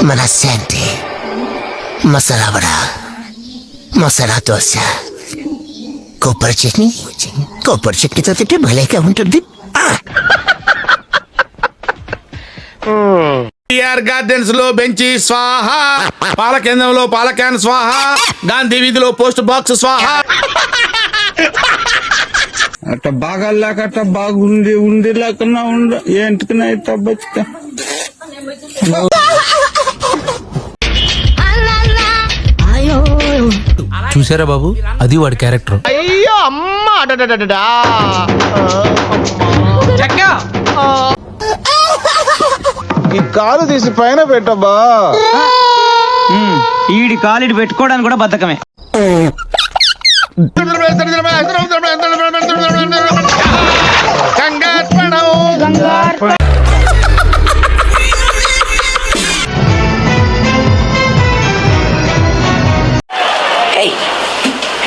మనశ్శాంతి, మసాలా వడ, మసాలా దోశ, కొబ్బరి చట్నీతో తింటే భలేగా ఉంటుంది. గార్డెన్స్ లో బెంచి స్వాహ, పాల కేంద్రంలో పాల క్యాన్ స్వాహ, గాంధీ వీధిలో పోస్ట్ బాక్స్ స్వాహ. అట్ట బాగా లేకట్ట బాగుంది ఉంది లేకన్నా ఏంటికన్నా బతుక. చూసారా బాబు, అది వాడి క్యారెక్టర్. అయ్యో అమ్మ, ఈ కాలు తీసి పైన పెట్టబ్బా. ఈడి కాలిడి పెట్టుకోవడానికి కూడా బద్ధకమే.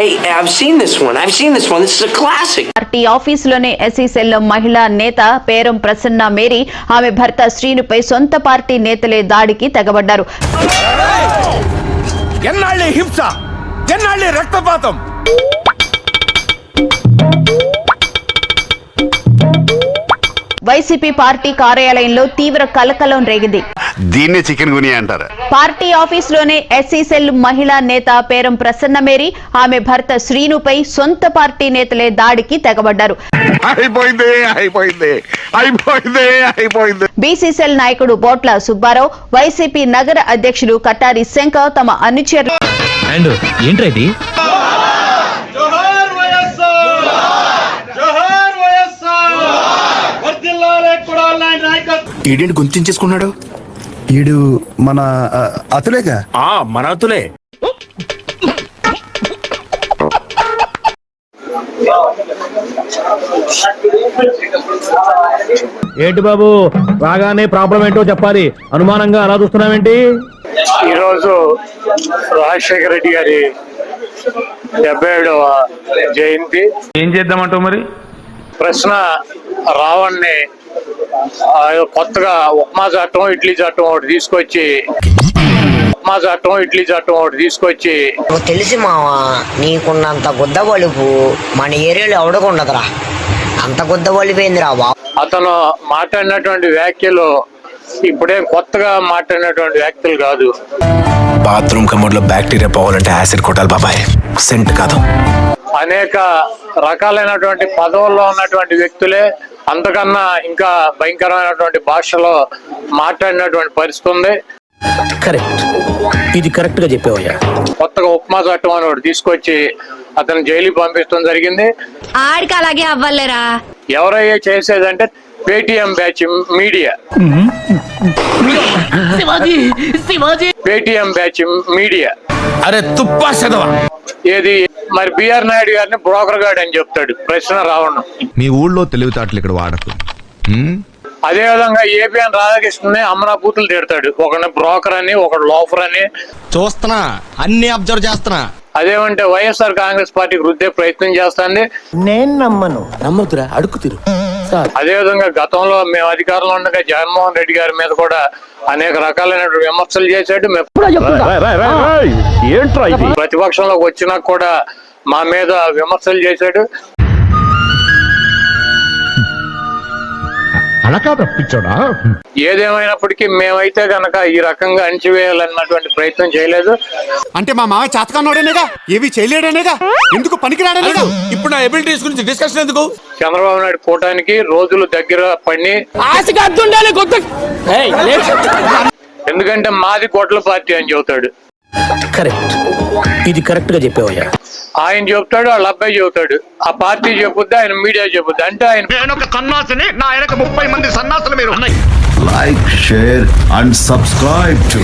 Hey, I've seen this one. This is a classic. Party ఆఫీసులోనే ఎస్సీ సెల్ మహిళా నేత పేరం ప్రసన్న మేరీ, ఆమె భర్త శ్రీనుపై సొంత పార్టీ నేతలే దాడికి తెగబడ్డారు. ఎన్నాళ్ళీ హింస, ఎన్నాళ్ళీ రక్తపాతం. వైసీపీ పార్టీ కార్యాలయంలో తీవ్ర కలకలం రేగింది. దీన్నే చికెన్ గునియా అంటారు. పార్టీ ఆఫీసులోనే ఎస్సీ సెల్ మహిళా నేత పేరం ప్రసన్న మేరీ, ఆమె భర్త శ్రీనుపై సొంత పార్టీ నేతలే దాడికి తెగబడ్డారు. బీసీ సెల్ నాయకుడు బోట్ల సుబ్బారావు, వైసీపీ నగర అధ్యక్షుడు కట్టారి శంకర్ తమ అనుచరులు ఈడేంటి గుంతించేసుకున్నాడు? ఈడు మన అతులేగా. మన అతులే. ఏంటి బాబు, రాగానే ప్రాబ్లం ఏంటో చెప్పాలి. అనుమానంగా అలా చూస్తున్నావేంటి? ఈరోజు రాజశేఖర రెడ్డి గారి 77వ జయంతి. ఏం చేద్దామంటావు మరి? ప్రశ్న రావణ్ణి కొత్తగా ఉప్మా చాటం ఇడ్లీ చాటం ఒకటి తీసుకొచ్చి తెలిసి మావా, నీకున్నంత గుద్ద బలుపు మన ఏరియాలో ఎవడకుండదురా. అంత గుద్ద బలిపోయిందిరా బాబు. అతను మాట్లాడినటువంటి వ్యాఖ్యలు ఇప్పుడేం కొత్తగా మాట్లాడినటువంటి వ్యాఖ్యలు కాదు. బాత్రూమ్ కమోడ్ లో బ్యాక్టీరియా పోవాలంటే యాసిడ్ కొట్టాలి బాబాయ్, సెంట్ కాదు. అనేక రకాలైనటువంటి పదవుల్లో ఉన్నటువంటి వ్యక్తులే అంతకన్నా ఇంకా భయంకరమైనటువంటి భాషలో మాట్లాడినటువంటి పరిస్థితి ఉంది. కరెక్ట్, ఇది కరెక్ట్ గా చెప్పావయ్యా. కొత్తగా ఉప్మా చట్టం అని ఒకటి తీసుకొచ్చి అతను జైలుకి పంపించడం జరిగింది. ఆడికి అలాగే అవ్వలేరా? ఎవరయ్యే చేసేదంటే పేటిఎం బ్యాచ్ మీడియా. అరే తుప్పా చదవా. ఏది మరి బిఆర్ నాయుడు గారిని బ్రోకర్ గార్డ్ అని చెప్తాడు ప్రశ్న రావణం. మీ ఊళ్ళో తెలివితేటలు ఇక్కడ వాడకు. అదే విధంగా ఏపీఎన్ రాధాకృష్ణని అమరాపూతులు తిడతాడు. ఒకటి బ్రోకర్ అని, ఒకటి లోఫర్ అని. చూస్తున్నా, అన్ని అబ్జర్వ్ చేస్తున్నా. అదేమంటే వైఎస్ఆర్ కాంగ్రెస్ పార్టీకి రుద్దే ప్రయత్నం చేస్తుంది. నేను నమ్మదురా, అడుగు తిరు. అదే విధంగా గతంలో మేము అధికారంలో ఉండగా జగన్మోహన్ రెడ్డి గారి మీద కూడా అనేక రకాలైన విమర్శలు చేశాడు. ప్రతిపక్షంలోకి వచ్చినా కూడా మా మీద విమర్శలు చేశాడు. ఏదేమైనప్పటికీ మేమైతే గనక ఈ రకంగా అణిచివేయాలన్నటువంటి ప్రయత్నం చేయలేదు. అంటే మా మామ చాతకాన్నోడేనేగా, ఏవి చేయలేడనేగా, ఎందుకు పనికిరాడనేగా. ఇప్పుడు నా ఎబిలిటీస్ గురించి డిస్కషన్ ఎందుకు? చంద్రబాబు నాయుడు కూటానికి రోజులు దగ్గర పడి, ఎందుకంటే మాది గొడ్ల పార్టీ అని చెబుతాడు. కరెక్ట్, ఇది కరెక్ట్ గా చెప్పావయ్యా. ఆయన చెబుతాడు, వాళ్ళ అబ్బాయి చెబుతాడు, ఆ పార్టీ చెబుద్ది, ఆయన మీడియా చెబుద్ది. అంటే ఆయన సన్నాసిని, నా ఆయనకు 30 మంది సన్నాసులు మీరు. Like, share and subscribe to